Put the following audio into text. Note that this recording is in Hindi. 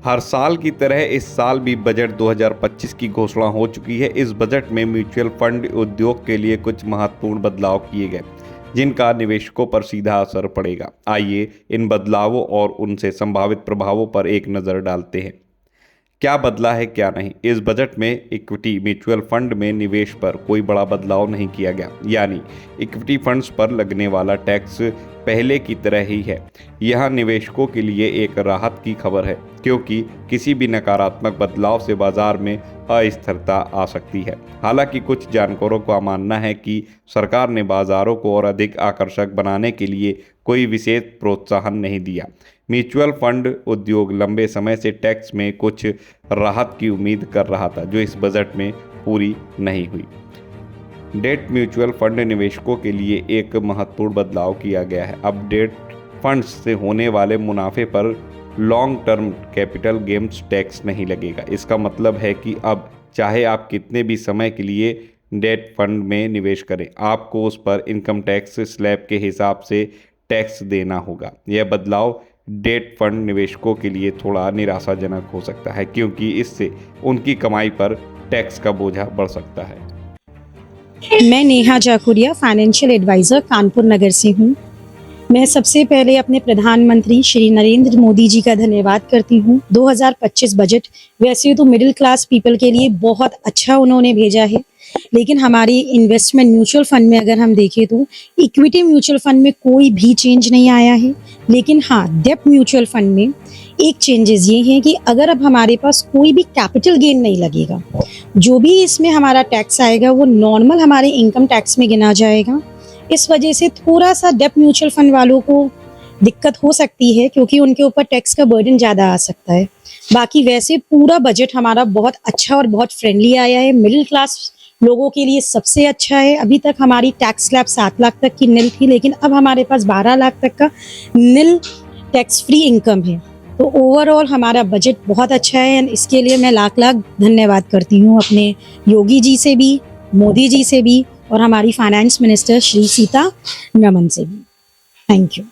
हर साल की तरह इस साल भी बजट 2025 की घोषणा हो चुकी है। इस बजट में म्यूचुअल फंड उद्योग के लिए कुछ महत्वपूर्ण बदलाव किए गए, जिनका निवेशकों पर सीधा असर पड़ेगा। आइए इन बदलावों और उनसे संभावित प्रभावों पर एक नज़र डालते हैं। क्या बदला है, क्या नहीं। इस बजट में इक्विटी म्यूचुअल फंड में निवेश पर कोई बड़ा बदलाव नहीं किया गया, यानी इक्विटी फंड्स पर लगने वाला टैक्स पहले की तरह ही है। यह निवेशकों के लिए एक राहत की खबर है, क्योंकि किसी भी नकारात्मक बदलाव से बाजार में अस्थिरता आ सकती है। हालांकि कुछ जानकारों का मानना है कि सरकार ने बाजारों को और अधिक आकर्षक बनाने के लिए कोई विशेष प्रोत्साहन नहीं दिया। म्यूचुअल फंड उद्योग लंबे समय से टैक्स में कुछ राहत की उम्मीद कर रहा था, जो इस बजट में पूरी नहीं हुई। डेट म्यूचुअल फंड निवेशकों के लिए एक महत्वपूर्ण बदलाव किया गया है। अब डेट फंड्स से होने वाले मुनाफे पर long term capital gains tax नहीं लगेगा। इसका मतलब है कि अब चाहे आप कितने भी समय के लिए डेट फंड में निवेश करें, आपको उस पर इनकम टैक्स स्लैब के हिसाब से टैक्स देना होगा। यह बदलाव डेट फंड निवेशकों के लिए थोड़ा निराशाजनक हो सकता है, क्योंकि इससे उनकी कमाई पर टैक्स का बोझा बढ़ सकता है। मैं नेहा जाकुरिया, फाइनेंशियल एडवाइज़र, कानपुर नगर से हूँ। मैं सबसे पहले अपने प्रधानमंत्री श्री नरेंद्र मोदी जी का धन्यवाद करती हूँ। 2025 बजट वैसे तो मिडिल क्लास पीपल के लिए बहुत अच्छा उन्होंने भेजा है, लेकिन हमारी इन्वेस्टमेंट म्यूचुअल फंड में अगर हम देखें तो इक्विटी म्यूचुअल फंड में कोई भी चेंज नहीं आया है। लेकिन हाँ, डेब्ट म्यूचुअल फंड में एक चेंजेस ये हैं कि अगर अब हमारे पास कोई भी कैपिटल गेन नहीं लगेगा, जो भी इसमें हमारा टैक्स आएगा वो नॉर्मल हमारे इनकम टैक्स में गिना जाएगा। इस वजह से थोड़ा सा डेब्ट म्यूचुअल फंड वालों को दिक्कत हो सकती है, क्योंकि उनके ऊपर टैक्स का बर्डन ज़्यादा आ सकता है। बाकी वैसे पूरा बजट हमारा बहुत अच्छा और बहुत फ्रेंडली आया है। मिडिल क्लास लोगों के लिए सबसे अच्छा है। अभी तक हमारी टैक्स स्लैब 7 लाख तक की निल थी, लेकिन अब हमारे पास 12 लाख तक का निल टैक्स फ्री इनकम है। तो ओवरऑल हमारा बजट बहुत अच्छा है, एंड इसके लिए मैं लाख लाख धन्यवाद करती हूँ अपने योगी जी से भी, मोदी जी से भी, और हमारी फाइनेंस मिनिस्टर श्री सीतारमण से भी। Thank you.